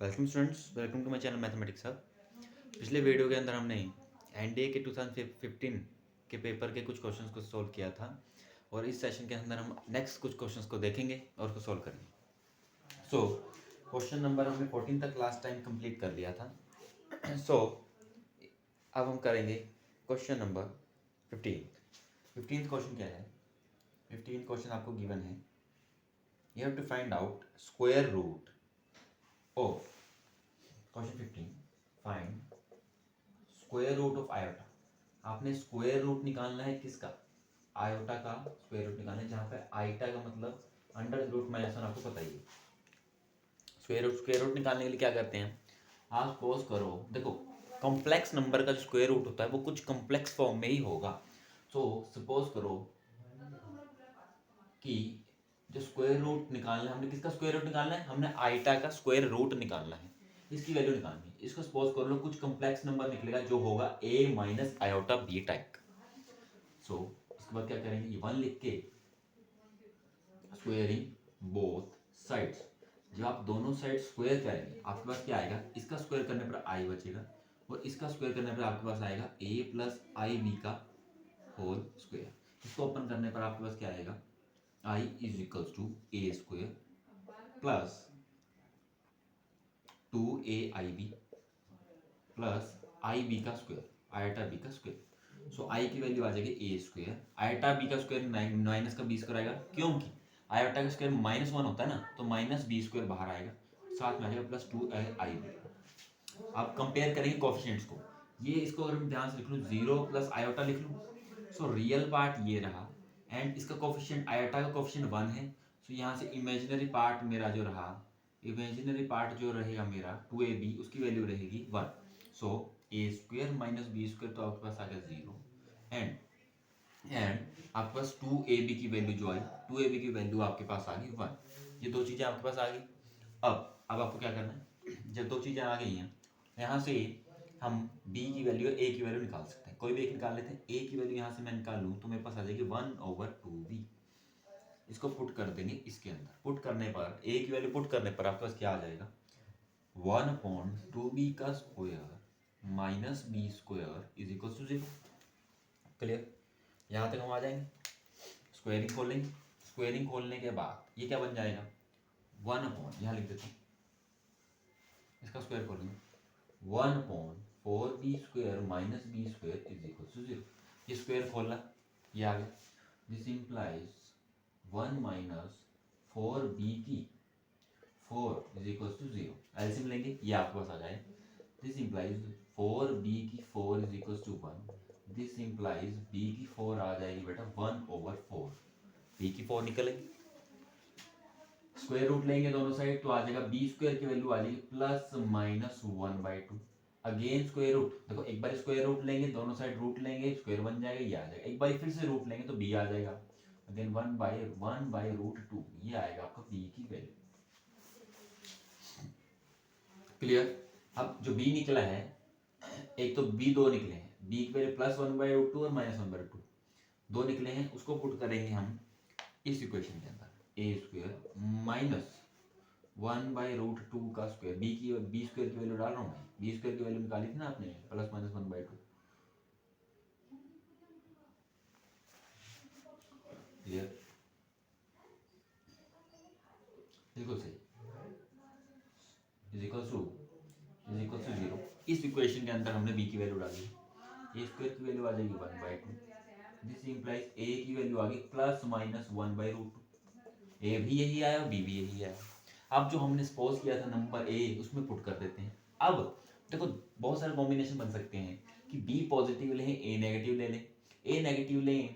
Welcome students, welcome to my channel mathematics hub. पिछले video के अंदर हमने एनडीए के 2015 के पेपर के कुछ क्वेश्चंस को सॉल्व किया था और इस सेशन के अंदर हम नेक्स्ट कुछ क्वेश्चंस को देखेंगे और उसको सॉल्व करेंगे। सो क्वेश्चन नंबर हमने 14 तक लास्ट टाइम कंप्लीट कर लिया था। सो अब हम करेंगे क्वेश्चन नंबर 15 क्वेश्चन क्या है। 15 क्वेश्चन आपको गिवन है, you have to find out square root of question 15 find square root of iota. आपने स्क्वायर रूट निकालना है किसका? आयोटा का स्क्वायर रूट निकालना है, जहां पे आईटा का मतलब अंडर रूट माइनस वन, आपको पता ही है। स्क्वायर रूट निकालने के लिए क्या करते हैं, आप सपोज करो, देखो कॉम्प्लेक्स नंबर का जो स्क्वायर रूट होता है वो कुछ कॉम्प्लेक्स फॉर्म में ही होगा। सो सपोज करो कि जो स्क्वायर रूट निकालना है, हमने किसका स्क्वायर रूट निकालना है? हमने आईटा का स्क्वायर रूट निकालना है, इसकी वैल्यू निकालनी है। इसको सपोज कर लो कुछ कॉम्प्लेक्स नंबर निकलेगा जो होगा a माइनस आयोटा बीटा। सो इसके बाद क्या करेंगे, ये 1 लिख के स्क्वेयरिंग बोथ साइड्स। जब आप दोनों साइड स्क्वायर करेंगे आपके पास क्या आएगा, इसका स्क्वायर करने पर आई बचेगा और इसका स्क्वायर करने पर आपके पास आएगा a प्लस आई बी का होल स्क्वायर। इसको ओपन करने पर आपके पास क्या आएगा, i is equals to A square plus 2aib plus I B का स्क्वायर, आयटा बी का स्क्वायर। सो आई की वैल्यू आ जाएगी ए स्क्वायर, आयटा बी का स्क्वायर माइनस का बी स्क्वायर आएगा, क्योंकि आयोटा का स्क्वायर -1 होता है ना, तो माइनस बी स्क्वायर बाहर आएगा, साथ में आ जाएगा प्लस 2आई बी। आप कंपेयर करेंगे कोफिशिएंट्स को, ये इसको अगर मैं ध्यान से लिख लूँ 0 प्लस आयोटा लिख लूँ, सो रियल पार्ट ये रहा एंड इसका कोफिशिएंट आयोटा का कोफिशिएंट 1 है। सो यहाँ से इमेजिनरी पार्ट मेरा जो रहा, इमेजिनरी पार्ट जो रहेगा मेरा 2ab, उसकी वैल्यू रहेगी 1। सो ए स्क्वायर माइनस बी स्क्वायर, तो आपके पास आ गया 0 एंड आपके पास 2ab की वैल्यू जो आई, 2ab की वैल्यू आपके पास आ गई 1। ये दो चीज़ें आपके पास आ गई। अब आपको क्या करना है, जब दो चीज़ें आ गई हैं, यहाँ से हम b की वैल्यू a की वैल्यू निकाल सकते हैं। कोई भी एक निकाल लेते हैं। a की वैल्यू यहाँ से मैं निकाल लूँ तो मेरे पास आ जाएगी 1/2b। इसको पुट कर देंगे इसके अंदर, पुट करने पर a की वैल्यू पुट करने पर आपके पास क्या आ जाएगा, 1/2b का square minus B square is equal to 0। Clear? यहाँ तक हम आ जाएंगे। स्क्वायरिंग खोल लेंगे, स्क्वायरिंग खोलने के बाद ये क्या बन जाएगा, 1/, यहाँ लिख देता हूँ, इसका स्क्वायर खोलेंगे 1/4b square minus B square is equal to 0। ये स्क्वायर खोला, ये आ गया। दिस इंप्लाइज 1 माइनस 4b की 4 इज इक्वल टू 0। एलसीएम लेंगे, ये आपके पास आ जाए। दिस इंप्लाइज 4b की 4 is equal to 1। This implies b की 4 आ जाएगी बेटा 1/4। b की 4 निकलेगी, स्क्वायर रूट लेंगे दोनों साइड तो आ जाएगा बी स्क्वायर की वैल्यू आ जाएगी plus minus 1/2। Again square root, देखो एक बार स्क्वायर रूट लेंगे, दोनों साइड रूट लेंगे, स्क्वायर बन जाएगा, ये आ जाएगा। एक बार फिर से रूट लेंगे तो बी आ जाएगा, अगेन 1/√2, ये आएगा आपका बी की वैल्यू। क्लियर? अब जो बी निकला है, एक तो बी दो निकले हैं, बी की वैल्यू प्लस 1/√2 और माइनस 1/2 दो निकले हैं, उसको पुट करेंगे हम इस इक्वेशन के अंदर, ए स्क्वायर माइनस 1/√2 का स्क्वायर, बी स्क्वायर की वैल्यू डाल रहा हूँ मैं, बी स्क्वायर की वैल्यू निकाली थी ना आपने, प्लस माइनस 1/2। क्लियर? बिल्कुल सही। Is equal to 0। इस इक्वेशन के अंदर हमने बी की वैल्यू डाली, ए स्क्वायर की वैल्यू आ जाएगी 1/2। दिस इंप्लाइज ए की वैल्यू आ गई प्लस माइनस 1/√2। ए भी यही आया और बी भी यही आया। अब जो हमने सपोज किया था नंबर ए, उसमें पुट कर देते हैं। अब देखो बहुत सारे कॉम्बिनेशन बन सकते हैं कि बी पॉजिटिव लें, ए नेगेटिव ले लें, ए नेगेटिव लें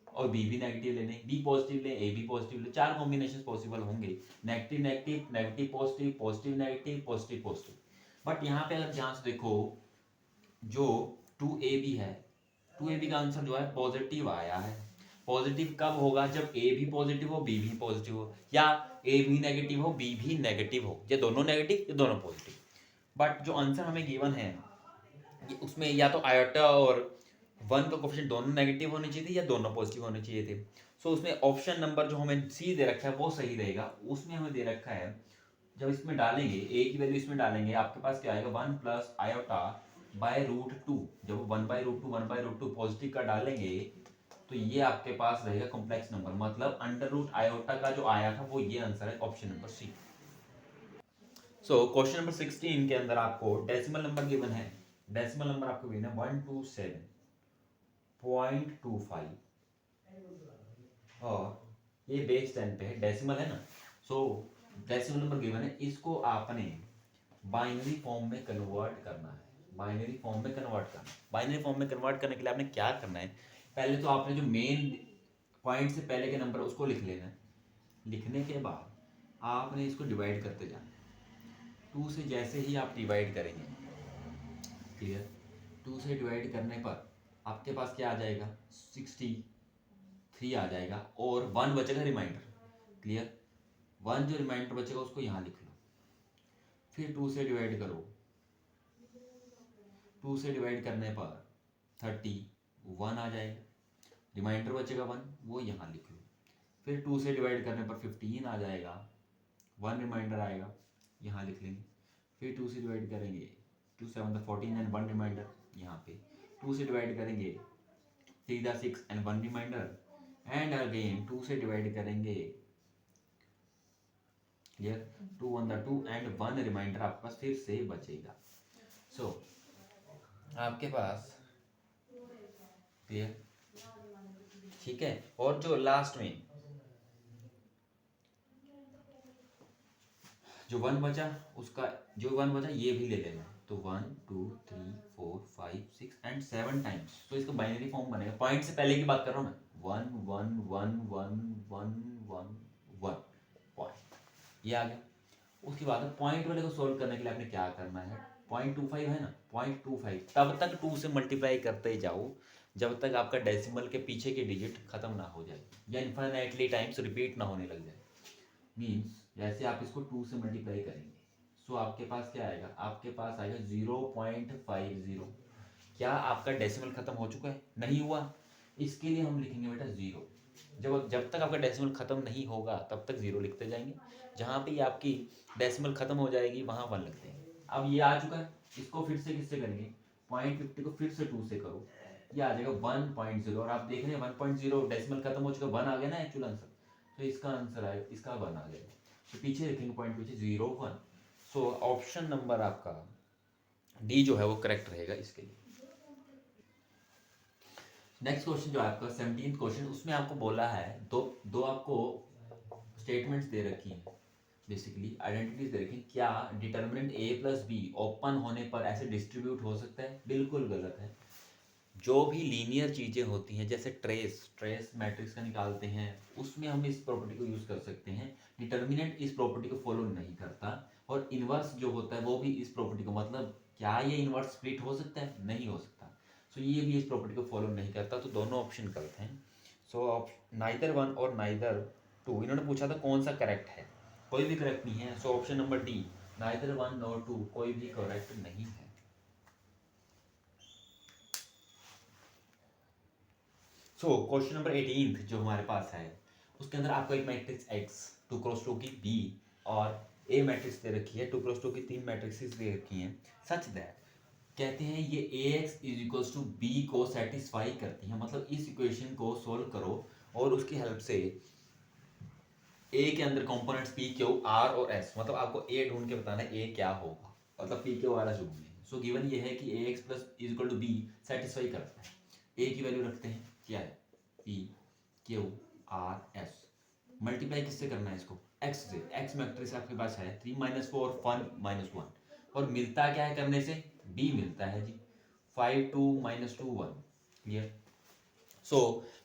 और बी भी नेगेटिव ले लें, बी पॉजिटिव लें, ए भी पॉजिटिव लें। 4 कॉम्बिनेशन पॉसिबल होंगे, negative negative, negative positive, positive negative, positive positive. But यहाँ पे अगर ध्यान से देखो, जो 2ab है, 2ab का आंसर जो है पॉजिटिव आया है। पॉजिटिव कब होगा, जब ए भी पॉजिटिव हो, बी भी पॉजिटिव हो, या ए भी नेगेटिव हो, बी भी नेगेटिव हो, या दोनों नेगेटिव या दोनों पॉजिटिव। बट जो आंसर हमें गिवन है, उसमें या तो आयोटा और 1 का कोफिशिएंट दोनों नेगेटिव होने चाहिए थे या दोनों पॉजिटिव होने चाहिए थे। सो उसमें ऑप्शन नंबर जो हमें सी दे रखा है वो सही रहेगा। उसमें हमें दे रखा है जब इसमें डालेंगे ए की वैल्यू इसमें डालेंगे आपके पास क्या आएगा 1 प्लस आयोटा बाय रूट 2। जब 1/√2 पॉजिटिव का डालेंगे तो ये आपके पास रहेगा कॉम्प्लेक्स नंबर, मतलब अंडर रूट आयोटा का जो आया था वो ये आंसर है option number C. So question number 16 के अंदर आपको डेसिमल नंबर गिवन है। डेसिमल नंबर आपको गिवन है 127.25 और ये बेस 10 पे है, डेसिमल है ना। सो डेसिमल नंबर गिवन है, इसको आपने बाइनरी फॉर्म में कन्वर्ट करना है। बाइनरी फॉर्म में कन्वर्ट करना है। बाइनरी फॉर्म में कन्वर्ट करने के लिए आपने क्या करना है, पहले तो आपने जो मेन पॉइंट से पहले के नंबर उसको लिख लेना है। लिखने के बाद आपने इसको डिवाइड करते जाना। 2 से जैसे ही आप डिवाइड करेंगे, क्लियर, 2 से डिवाइड करने पर आपके पास क्या आ जाएगा 63 आ जाएगा और 1 बचेगा रिमाइंडर, क्लियर। 1 जो रिमाइंडर बचेगा उसको यहाँ लिख लो, फिर 2 से डिवाइड करो। 2 से डिवाइड करने पर 31 आ जाएगा, रिमाइंडर बचेगा 1, वो यहाँ लिख लो। फिर 2 से डिवाइड करने पर 15 आ जाएगा, 1 रिमाइंडर आएगा, यहाँ लिख लेंगे। फिर 2 से डिवाइड करेंगे, 2 7 14 एंड 1 रिमाइंडर यहाँ पे। 2 से डिवाइड करेंगे 3 6 एंड 1 रिमाइंडर एंड अगेन 2 से डिवाइड करेंगे, क्लियर, 2 1 2 एंड 1 रिमाइंडर आपके पास फिर से बचेगा। सो आपके पास, क्लियर, ठीक है। और जो लास्ट में जो 1 बचा उसका, जो 1 बचा ये भी ले लेना। तो 1 2 3 4 5 6 एंड 7 टाइम्स, तो इसका बाइनरी फॉर्म बनेगा। पॉइंट से पहले की बात कर रहा हूँ मैं, 1 1 1 1 1 1 1 पॉइंट, ये आ गया। उसके बाद पॉइंट वाले को सोल्व करने के लिए आपने क्या करना है, 0.25 है ना, 0.25 तब तक 2 से मल्टीप्लाई करते जाओ जब तक आपका डेसिमल के पीछे की डिजिट खत्म ना हो जाए या इन्फिनिटली टाइम्स रिपीट ना होने लग जाए। मीन्स जैसे आप इसको 2 से मल्टीप्लाई करेंगे, सो आपके पास क्या आएगा, आपके पास आएगा 0.50। क्या आपका डेसिमल खत्म हो चुका है, नहीं हुआ, इसके लिए हम लिखेंगे बेटा 0। जब तक आपका डेसिमल खत्म नहीं होगा तब तक 0 लिखते जाएंगे। जहाँ पे आपकी डेसिमल खत्म हो जाएगी वहाँ 1 लिख देंगे। अब ये आ चुका है, इसको फिर से किससे करेंगे, 0.50 को फिर से 2 से करो, ये आ जाएगा 1.0। और आप देख रहे हैं 1.0 डेसिमल खत्म हो चुका, 1 आ गया ना एक्चुअल आंसर, तो इसका आंसर आएगा, इसका 1 आ जाएगा। तो पीछे लिखेंगे पॉइंट पीछे 0 1। सो ऑप्शन नंबर आपका डी जो है वो करेक्ट रहेगा इसके लिए। नेक्स्ट क्वेश्चन जो है आपका 17th क्वेश्चन, उसमें आपको बोला है दो आपको स्टेटमेंट्स दे रखी हैं, बेसिकली आइडेंटिटीज दे रखी हैं। क्या determinant a plus be open होने पर ऐसे डिस्ट्रीब्यूट हो सकता है, बिल्कुल गलत है। जो भी लीनियर चीज़ें होती हैं, जैसे ट्रेस मैट्रिक्स का निकालते हैं, उसमें हम इस प्रॉपर्टी को यूज़ कर सकते हैं। डिटर्मिनेंट इस प्रॉपर्टी को फॉलो नहीं करता, और इन्वर्स जो होता है वो भी इस प्रॉपर्टी को, मतलब क्या ये इन्वर्स स्प्लिट हो सकता है, नहीं हो सकता। सो ये भी इस प्रॉपर्टी को फॉलो नहीं करता, तो दोनों ऑप्शन गलत हैं। सो नाइदर 1 और नाइदर 2, इन्होंने पूछा था कौन सा करेक्ट है, कोई भी करेक्ट नहीं है। सो ऑप्शन नंबर डी, नाइदर 1 और 2 कोई भी करेक्ट नहीं है। सो क्वेश्चन नंबर 18 जो हमारे पास है, उसके अंदर आपको एक मैट्रिक्स X 2 क्रॉस 2 की B और A मैट्रिक्स दे रखी है, 2 क्रॉस 2 की 3 मैट्रिक्स दे रखी हैं, सच दैट कहते हैं ये AX is equals to B को सेटिस्फाई करती हैं। मतलब इस इक्वेशन को सोल्व करो और उसकी हेल्प से A के अंदर कंपोनेंट्स P Q R और S, मतलब आपको A ढूंढ के बताना है A क्या होगा, मतलब P Q R S ढूंढने हैं। सो गिवन ये है कि AX plus is equal to B satisfy करता है। A की वैल्यू रखते हैं, क्या है, P Q R S। Multiply किससे करना है इसको, X से। X मैट्रिक्स आपके पास है 3 - 4 1 - 1, और मिलता क्या है करने से, B मिलता है जी, 5 2 - 2 1, क्लियर। सो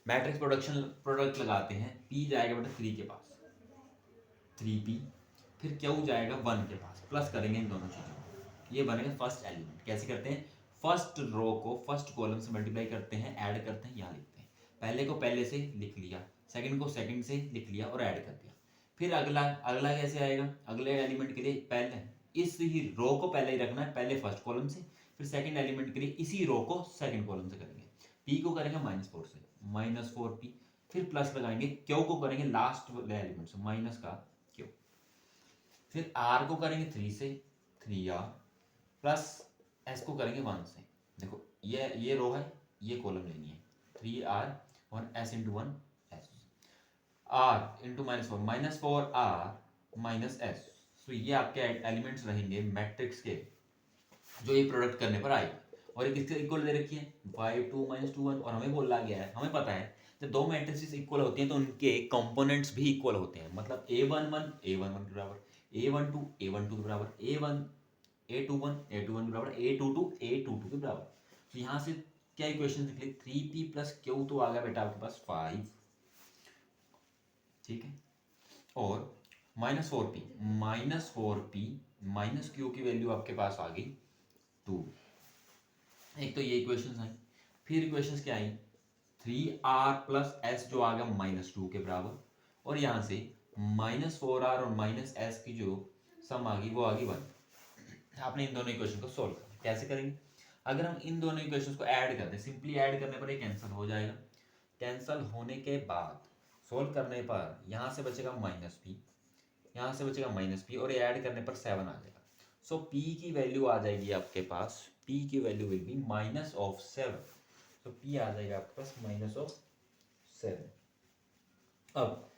मैट्रिक्स प्रोडक्ट लगाते हैं, P जाएगा बेटा 3 के पास, 3P, फिर Q जाएगा 1 के पास, प्लस करेंगे इन दोनों चीज़ों को, ये बनेगा फर्स्ट एलिमेंट। कैसे करते हैं, फर्स्ट रो को फर्स्ट कॉलम से मल्टीप्लाई करते हैं, ऐड करते हैं, यहाँ लिखते हैं। पहले को पहले से लिख लिया, सेकंड को सेकंड से लिख लिया और ऐड कर दिया। फिर अगला अगला कैसे आएगा, अगले एलिमेंट के लिए पहले इस ही रो को पहले ही रखना है, पहले फर्स्ट कॉलम से, फिर सेकंड एलिमेंट के लिए इसी रो को सेकंड कॉलम से करेंगे। P को करेंगे -4 से, -4P, फिर प्लस लगाएंगे, Q को करेंगे लास्ट एलिमेंट से, माइनस का Q, फिर आर को करेंगे 3 से 3r प्लस एस को करेंगे 1 से। देखो ये रो है, ये कॉलम लेनी है, 3r और s into 1 s, r into -4 minus S. तो ये आपके एलिमेंट्स रहेंगे मैट्रिक्स के जो ये प्रोडक्ट करने पर आएगा। और ये किसके इक्वल दे रखी है, 5 2 -2 1। और हमें बोला गया है, हमें पता है जब दो मैट्रिसेस इक्वल होती हैं तो उनके कंपोनेंट्स भी इक्वल होते हैं। मतलब a11 a11 के बराबर, a12 a12 के बराबर, a21 a21 के बराबर, a22 a22 के बराबर। तो यहाँ से क्या इक्वेशन निकली, 3p प्लस क्यू तो आ गया बेटा आपके पास 5, ठीक है। और -4p माइनस क्यू की वैल्यू आपके पास आ गई 2। एक तो ये इक्वेशंस आई। फिर इक्वेशंस क्या आई, 3r प्लस एस जो आ गया -2 के बराबर, और यहाँ से -4r और माइनस एस की जो सम आ गई वो आ गई 1। आपने इन दोनों इक्वेशन को सोल्व करना। कैसे करेंगे, अगर हम इन दोनों इक्वेशंस को ऐड कर दें, सिंपली ऐड करने पर ये कैंसिल हो जाएगा। कैंसिल होने के बाद सोल्व करने पर यहाँ से बचेगा -p, यहाँ से बचेगा -p, और ये ऐड करने पर 7 आ जाएगा। सो p की वैल्यू आ जाएगी आपके पास, p की वैल्यू विल बी -7। तो p आ जाएगा आपके पास -7। अब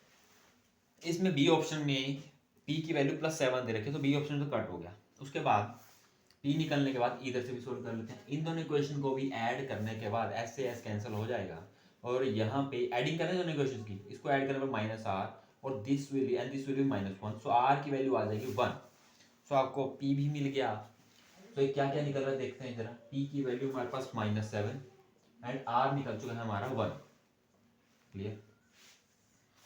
इसमें b ऑप्शन में p की वैल्यू +7 दे रखी है, तो b ऑप्शन तो कट हो गया। उसके बाद p निकलने के बाद इधर से भी सोल्व कर लेते हैं। इन दोनों इक्वेशन को भी ऐड करने के बाद s से s कैंसिल हो जाएगा, और यहाँ पे एडिंग करें दोनों इक्वेशन की, इसको ऐड करने पर -r और this will be -1। So r की वैल्यू आ जाएगी 1। सो आपको p भी मिल गया। तो ये क्या क्या निकल रहा है देखते हैं जरा। p की वैल्यू हमारे पास -7 एंड r निकल चुका है हमारा 1। क्लियर।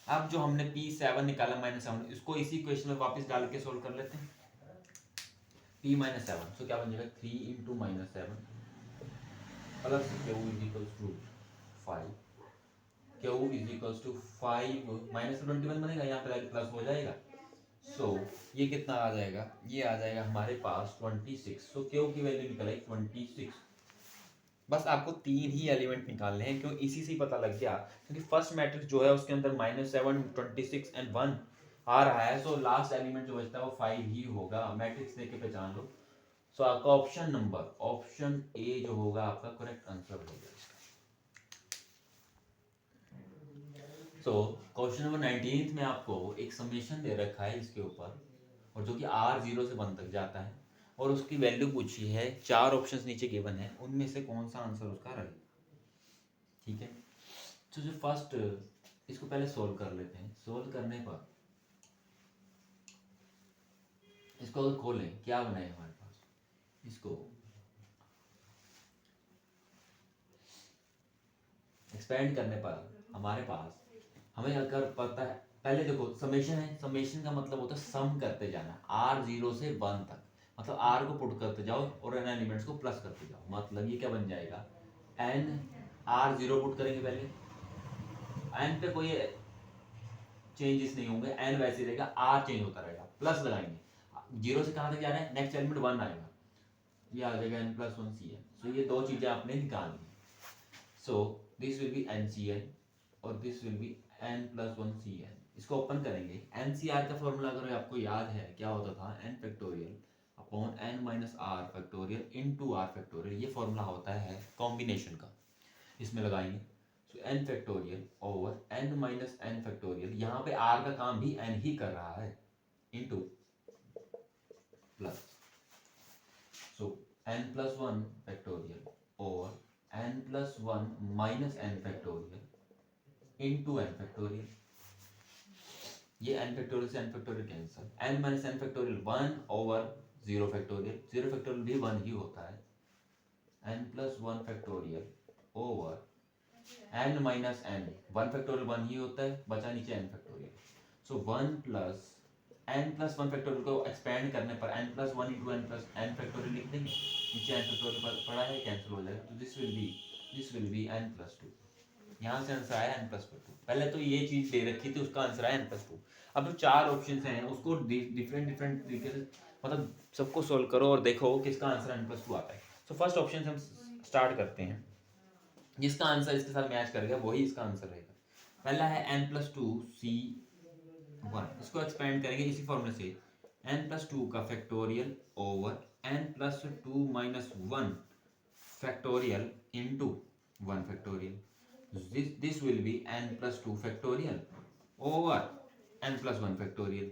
अब जो हमने p7 निकाला -7, इसको इसी इक्वेशन में वापस डाल के सोल्व कर लेते हैं। p -7, सो क्या बन जाएगा 3 into -7 plus q is equals to 5। q is equals to 5 -21 बनेगा, यहाँ पे प्लस हो जाएगा। सो ये कितना आ जाएगा, ये आ जाएगा हमारे पास 26। सो q की वैल्यू निकल आई 26। बस आपको 3 ही एलिमेंट निकालने हैं, क्यों इसी से ही पता लग गया, क्योंकि फर्स्ट मैट्रिक्स जो है उसके अंदर -7 26 एंड 1 आ रहा है। सो लास्ट एलिमेंट जो बचता है वो 5 ही होगा। मैट्रिक्स देख के पहचान लो। सो आपका ऑप्शन ए जो होगा आपका करेक्ट आंसर होगा इसका। सो क्वेश्चन नंबर 19 में आपको एक समेशन दे रखा है इसके ऊपर, और जो कि r 0 से 1 तक जाता है, और उसकी वैल्यू पूछी है। 4 ऑप्शंस नीचे गिवन है, उनमें से कौन सा आंसर उसका रहेगा, ठीक है। तो जो फर्स्ट, इसको पहले सोल्व कर लेते हैं। सोल्व करने पर इसको अगर खोलें, क्या बनाए हमारे पास, इसको एक्सपेंड करने पर हमारे पास, हमें अगर पता है, पहले देखो समेशन है, समेशन का मतलब होता है सम करते जाना, r 0 से 1 तक। मतलब r को पुट करते जाओ और n एलिमेंट्स को प्लस करते जाओ। मतलब ये क्या बन जाएगा, n r 0 पुट करेंगे पहले, n पे कोई चेंजेस नहीं होंगे, n वैसे रहेगा, r चेंज होता रहेगा, प्लस लगाएंगे। 0 से कहाँ तक जा रहा है, नेक्स्ट एलिमेंट 1 आएगा, ये आ जाएगा n+1 cn। सो ये दो चीजें आपने निकालनी है। So this will be ncn और this will be n+1 cn। इसको ओपन करेंगे। NCR का फॉर्मूला अगर आपको याद है क्या होता था, n factorial upon n minus r factorial into r factorial. ये फॉर्मूला होता है कॉम्बिनेशन का, इसमें लगाएंगे। सो n factorial over n minus n factorial, यहाँ पे r का काम भी n ही कर रहा है, इनटू प्लस, सो n+1 factorial over n+1 minus n factorial into n factorial. ये n फैक्टोरियल से n factorial cancel, n minus n factorial 1 over 0 factorial, 0 factorial भी 1 ही होता है, n+1 factorial over n minus n, 1 factorial 1 ही होता है, बचा नीचे n factorial. सो 1 plus n+1 factorial को एक्सपेंड करने पर n+1 इंटू n फैक्टोरियल लिख देंगे, नीचे n फैक्टोरियल पड़ा है, कैंसिल हो जाएगा। तो दिस विल बी n+2। यहाँ से आंसर आया n+2। पहले तो ये चीज दे रखी थी, उसका आंसर आया n+2। अब जो 4 ऑप्शंस हैं उसको डिफरेंट तरीके से, मतलब सबको सोल्व करो और देखो किसका आंसर n+2 आता है। तो फर्स्ट ऑप्शन से हम स्टार्ट करते हैं, जिसका आंसर इसके साथ मैच कर गया वही इसका आंसर रहेगा। पहला है n+2 c1, इसको एक्सपेंड करेंगे इसी फॉर्मूले से, n प्लस टू का factorial over n plus to minus one factorial into one factorial, this will be n plus two factorial over n plus one factorial.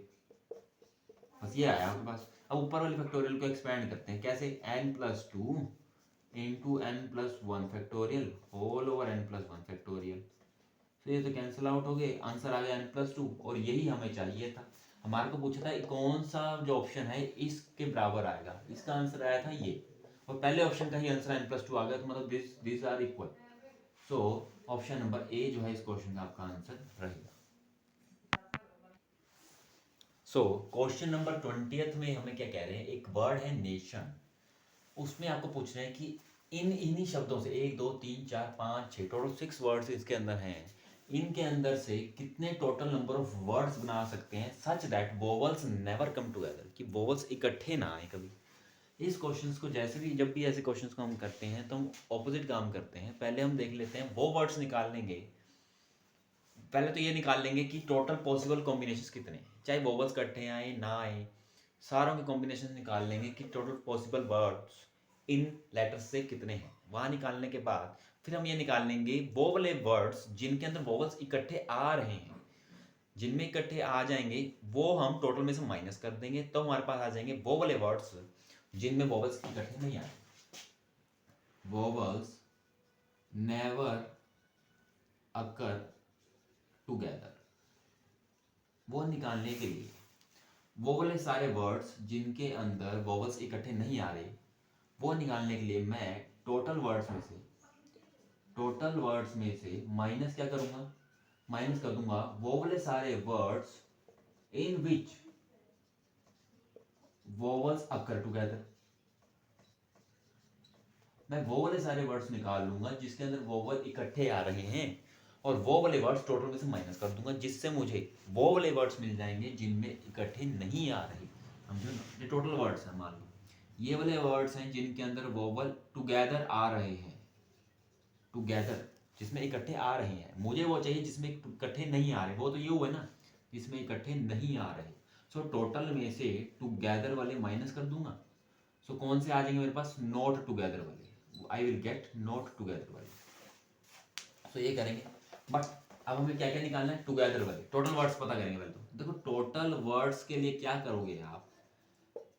बस ये आया आपके पास। अब ऊपर वाले फैक्टोरियल को एक्सपैंड करते हैं, कैसे, n plus two into N plus one factorial whole over n plus one factorial. तो ये तो कैंसिल आउट हो गए, आंसर आ गया n प्लस टू, और यही हमें चाहिए था। हमारे को पूछा था कौन सा जो ऑप्शन है इसके बराबर आएगा, इसका आंसर आया था ये, और पहले ऑप्शन का ही आंसर n प्लस टू आ गया, तो मतलब this are equal. So option number A जो है इस क्वेश्चन का आपका आंसर रहेगा। सो क्वेश्चन नंबर 20th में हमें क्या कह रहे हैं, एक वर्ड है नेशन, उसमें आपको पूछ रहे हैं कि इन्हीं शब्दों से 1 2 3 4 5 6 टोटल 6 वर्ड्स इसके अंदर हैं, इनके अंदर से कितने टोटल नंबर ऑफ वर्ड्स बना सकते हैं such that vowels never come together, कि वोवल्स इकट्ठे ना आए कभी। इस क्वेश्चंस को जैसे भी जब भी ऐसे क्वेश्चंस को हम करते हैं तो हम ऑपोजिट काम करते हैं। पहले हम देख लेते हैं वो वर्ड्स निकाल लेंगे, पहले तो ये निकाल लेंगे कि टोटल पॉसिबल कॉम्बिनेशंस कितने हैं, चाहे वोवल्स इकट्ठे आए ना आए, सारों के कॉम्बिनेशन निकाल लेंगे कि total possible words in letters से कितने हैं। वहाँ निकालने के बाद फिर हम ये निकाल लेंगे वो वाले वर्ड्स जिनके अंदर वोवल्स इकट्ठे आ रहे हैं, जिनमें इकट्ठे आ जाएंगे वो हम टोटल में से माइनस कर देंगे, तो हमारे पास आ जाएंगे वो वाले वर्ड्स जिनमें वोवल्स इकट्ठे नहीं आए, वोवल्स नेवर अकर टुगेदर। वो निकालने के लिए वो वाले सारे वर्ड्स जिनके अंदर वोवल्स इकट्ठे नहीं आ रहे, वो निकालने के लिए मैं टोटल वर्ड्स में से माइनस क्या करूंगा, माइनस कर दूंगा वो वाले सारे words in which vowels occur together. मैं वो वाले सारे वर्ड्स निकाल लूंगा जिसके अंदर वोवल इकट्ठे आ रहे हैं, और वो वाले वर्ड्स टोटल में से माइनस कर दूंगा, जिससे मुझे वो वाले वर्ड्स मिल जाएंगे जिनमें इकट्ठे नहीं आ रहे। समझो ना, ये टोटल वर्ड्स हैं, मान लो ये वाले वर्ड्स हैं जिनके अंदर वोवल टुगेदर आ रहे हैं, टुगेदर जिसमें इकट्ठे आ रहे हैं, मुझे वो चाहिए जिसमें इकट्ठे नहीं आ रहे, वो तो ये हुआ ना जिसमें इकट्ठे नहीं आ रहे। सो टोटल में से टुगेदर वाले माइनस कर दूंगा, सो कौन से आ जाएंगे मेरे पास, नॉट टुगेदर वाले, I will get not together वाले। सो ये करेंगे, बट अब हमें क्या क्या निकालना है, टुगेदर वाले टोटल वर्ड्स पता करेंगे पहले। तो देखो टोटल वर्ड्स के लिए क्या करोगे आप,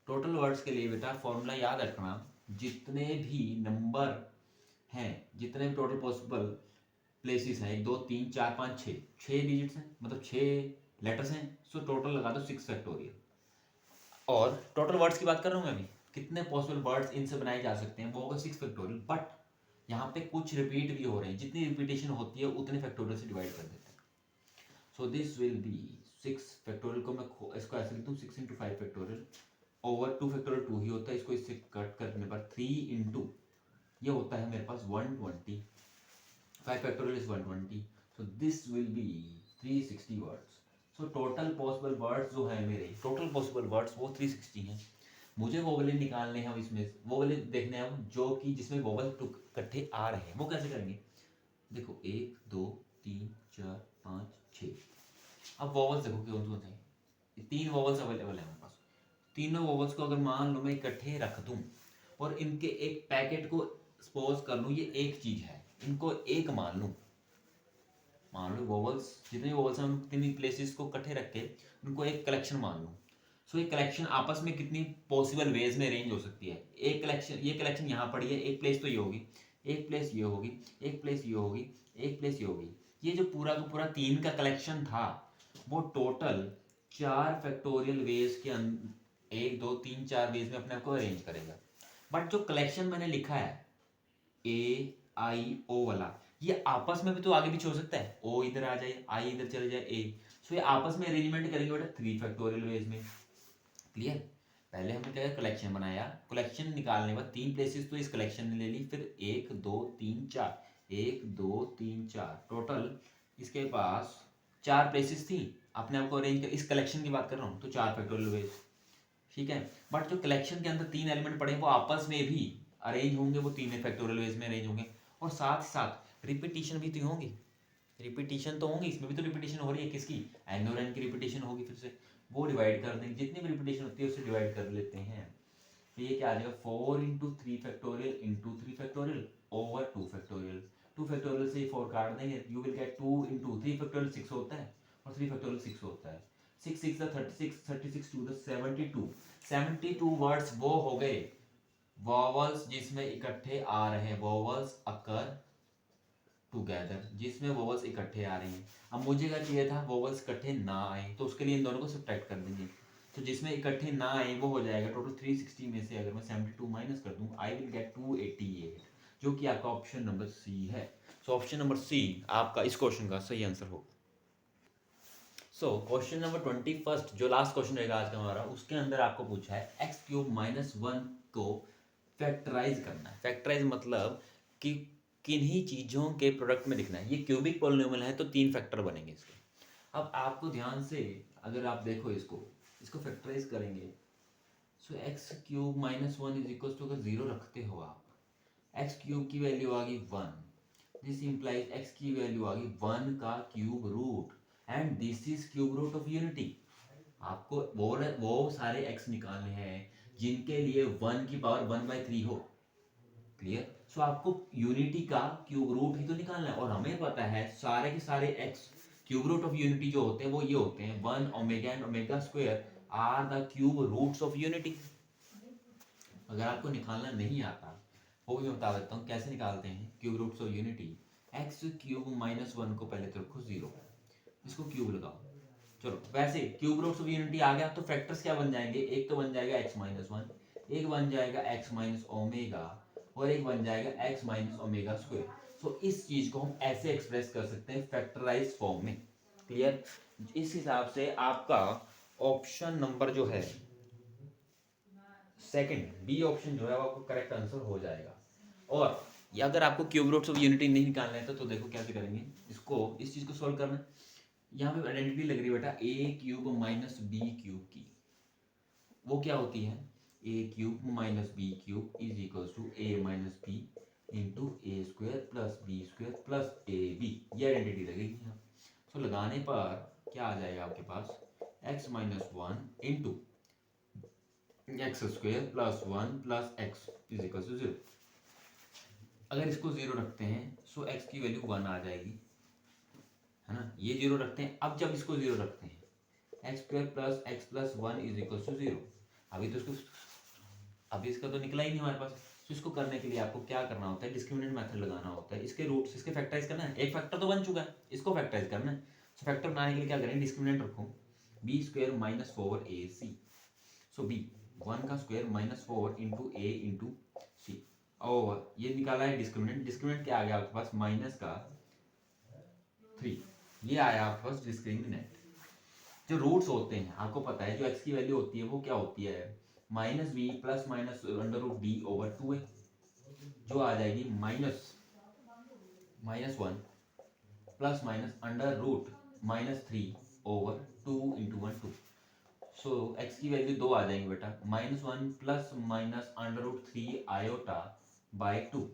टोटल वर्ड्स के लिए बेटा फॉर्मूला याद रखना, जितने भी नंबर हैं, जितने भी टोटल पॉसिबल प्लेसेस हैं, 1 2 3 4 5 6 डिजिट्स हैं, मतलब 6 लेटर्स हैं, सो टोटल लगा दो 6 फैक्टोरियल। और टोटल वर्ड्स की बात कर रहा हूँ मैं अभी, कितने पॉसिबल वर्ड्स इनसे बनाए जा सकते हैं, वो होगा 6 फैक्टोरियल। बट यहाँ पे कुछ रिपीट भी हो रहे हैं, जितनी रिपीटेशन होती है उतने फैक्टोरियल से डिवाइड कर देते हैं। So this will be 6 factorial को मैं इसको ऐसे लिखता हूँ 6 इंटू 5 फैक्टोरियल ओवर 2 फैक्टोरियल 2 ही होता है, इसको इससे कट करने पर 3 इंटू ये होता है मेरे पास 120, 5 factorial is 120, so this will be 360 words. So total possible words जो है मेरे, टोटल पॉसिबल वर्ड्स वो 360 हैं। मुझे वो वाले निकालने हैं, इसमें वो वाले देखने हैं जो कि जिसमें वोवल इकट्ठे आ रहे हैं। वो कैसे करेंगे, देखो 1 2 3 4 5 6, अब वोवल्स देखो कौन कौन से, 3 वोवल्स अवेलेबल है मेरे पास। तीनों वोवल्स को अगर मान लो मैं इकट्ठे रख दूं और इनके एक पैकेट को सपोज कर लूं, ये एक चीज है, इनको एक मान लूं, मान लो वोवल्स जितने वोवल्स हैं उतनी प्लेसेस को इकट्ठे रख के उनको एक कलेक्शन मान लूं। सो ये कलेक्शन आपस में कितनी पॉसिबल वेज में अरेंज हो सकती है, एक कलेक्शन, ये कलेक्शन यहाँ पड़ी है, एक प्लेस तो ये होगी, एक प्लेस ये होगी, एक प्लेस ये होगी, एक प्लेस ये होगी। ये जो पूरा का पूरा 3 का कलेक्शन था वो टोटल 4 फैक्टोरियल वेज के 1 2 3 4 वेज में अपने आप को अरेंज करेगा। बट जो कलेक्शन मैंने लिखा है ए आई ओ वाला, ये आपस में भी तो आगे पीछे हो सकता है, ओ इधर आ जाए, आई इधर चले जाए, ए, सो ये आपस में अरेंजमेंट करेंगे बेटा 3 फैक्टोरियल वेज में। क्लियर, पहले हमने क्या कलेक्शन बनाया, कलेक्शन निकालने के बाद 3 प्लेसेस तो इस कलेक्शन ने ले ली, फिर 1 2 3 4, 1 2 3 4, टोटल इसके पास 4 प्लेसेस थी, अपने आप को अरेंज कर, इस कलेक्शन की बात कर रहा हूँ, तो 4 फैक्टोरियल वेज, ठीक है। बट जो कलेक्शन के अंदर 3 एलिमेंट पड़े वो आपस में भी अरेंज होंगे, वो 3 फैक्टोरियल वेज में अरेंज होंगे, और साथ साथ रिपीटिशन भी तो होंगी, रिपीटिशन तो होंगी, इसमें भी तो रिपीटिशन हो रही है, किसकी, एन और एन की रिपीटिशन होगी, फिर से वो डिवाइड कर देंगे, जितनी भी रिपीटिशन होती है उससे डिवाइड कर लेते हैं। तो ये क्या आ जाएगा 4 into 3 factorial into 3 factorial over 2 factorial. 2 factorial से 4 काट देंगे, you will get 2 into 3 factorial 6 होता है और 3 फैक्टोरियल 6 होता है। 6 6 36, 36 टू 72। 72 वर्ड्स वो हो गए वॉवल्स जिसमें इकट्ठे आ रहे हैं, वॉवल्स अकर टुगेदर, जिसमें वोवल्स इकट्ठे आ रहे हैं। अब मुझे क्या चाहिए था, वोवल्स इकट्ठे ना आए, तो उसके लिए इन दोनों को सब्ट्रैक्ट कर देंगे। तो जिसमें इकट्ठे ना आए वो हो जाएगा टोटल 360 में से अगर मैं 72 माइनस कर दूं, आई विल गेट 288, जो कि आपका ऑप्शन नंबर सी है। सो ऑप्शन नंबर सी आपका इस क्वेश्चन का सही आंसर होगा। सो क्वेश्चन नंबर 21 जो लास्ट क्वेश्चन रहेगा आज का हमारा, उसके अंदर आपको पूछा है एक्स क्यूब माइनस 1 को फैक्टराइज करना है। फैक्टराइज मतलब कि किन्हीं चीज़ों के प्रोडक्ट में लिखना है। ये क्यूबिक पॉलिनोमियल है तो 3 फैक्टर बनेंगे इसके। अब आपको ध्यान से अगर आप देखो इसको फैक्टराइज करेंगे, so x cube minus 1 is equal to, अगर 0 रखते हो आप, एक्स क्यूब की वैल्यू आ गई 1, दिस इंप्लाइज एक्स की वैल्यू आ गई 1 का cube root, and this is cube root of unity. आपको वो सारे एक्स निकालने हैं जिनके लिए 1 की पावर 1/3 हो। क्लियर? सो आपको यूनिटी का क्यूब रूट ही तो निकालना है, और हमें पता है सारे के सारे x cube root of unity जो होते हैं वो ये होते हैं 1 omega and omega square are the cube roots of unity. अगर आपको निकालना नहीं आता वो भी मैं बता देता हूँ कैसे निकालते हैं cube roots of unity. X cube minus 1 को पहले तो रखो 0, इसको क्यूब लगाओ। चलो वैसे क्यूब रूट्स ऑफ यूनिटी आ गया तो फैक्टर्स क्या बन जाएंगे, एक तो बन जाएगा x माइनस 1, एक बन जाएगा x माइनस ओमेगा, और एक बन जाएगा x माइनस ओमेगा स्क्वायर। सो इस चीज को हम ऐसे एक्सप्रेस कर सकते हैं फैक्टराइज फॉर्म में। क्लियर? इस हिसाब से आपका ऑप्शन नंबर जो है सेकंड बी ऑप्शन जो है वो आपको करेक्ट आंसर हो जाएगा। और ये अगर आपको क्यूब रूट्स ऑफ यूनिटी नहीं निकालना है तो देखो कैसे करेंगे इसको, इस चीज को सॉल्व करना है। यहाँ पे आइडेंटिटी लग रही है बेटा A cube minus B cube की, वो क्या होती है, A cube minus B cube is equal to A minus B into A square plus B square plus A B, ये आइडेंटिटी लगेगी यहाँ। तो लगाने पर क्या आ जाएगा आपके पास, x minus 1 into x square plus 1 plus x is equal to 0। अगर इसको 0 रखते हैं सो एक्स की वैल्यू 1 आ जाएगी, है ना, ये 0 रखते हैं। अब जब इसको 0 रखते हैं x square plus x plus 1 is equal to 0, अभी तो इसको, अभी इसका तो निकला ही नहीं हमारे पास। तो इसको करने के लिए आपको क्या करना होता है, डिस्क्रिमिनेंट मेथड लगाना होता है, इसके रूट्स इसके फैक्टराइज करना है। एक फैक्टर तो बन चुका है, इसको फैक्टराइज करना है। सो फैक्टर बनाने के लिए क्या करें, डिस्क्रिमिनेंट रखो बी स्क्वायर माइनस 4ac, सो बी 1 का स्क्वायर माइनस 4 इंटू ए इंटू सी, और ये निकाला है डिस्क्रिमिनेंट। डिस्क्रिमिनेंट क्या आ गया आपके पास, माइनस का 3, ये आया आपके पास डिस्क्रिमिनेंट। जो रूट्स होते हैं आपको पता है, जो एक्स की वैल्यू होती है वो क्या होती है, minus b plus minus under root d over 2 है, जो आ जाएगी minus 1 plus minus under root -3 over 2 into 1 2। So x की वैल्यू 2 आ जाएंगी बेटा, -1 plus minus under root 3 iota by 2।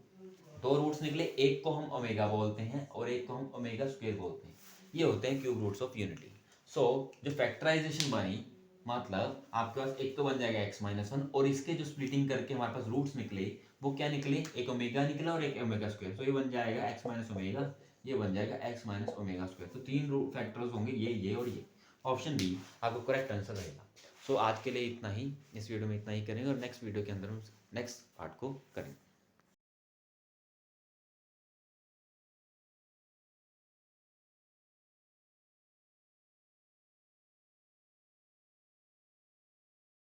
दो रूट्स निकले, एक को हम ओमेगा बोलते हैं और एक को हम ओमेगा स्क्वायर बोलते हैं, ये होते हैं क्यूब रूट्स ऑफ यूनिटी। सो जो फैक्टराइजेशन बनी, मतलब आपके पास एक तो बन जाएगा x माइनस 1, और इसके जो स्प्लिटिंग करके हमारे पास रूट्स निकले वो क्या निकले, एक ओमेगा निकला और एक ओमेगा स्क्वायर। तो ये बन जाएगा x माइनस ओमेगा, ये बन जाएगा x माइनस ओमेगा स्क्वायर। तो 3 रूट फैक्टर्स होंगे, ये और ये। ऑप्शन बी आपको करेक्ट आंसर रहेगा। सो आज के लिए इतना ही, इस वीडियो में इतना ही करेंगे और नेक्स्ट वीडियो के अंदर हम नेक्स्ट पार्ट को करेंगे।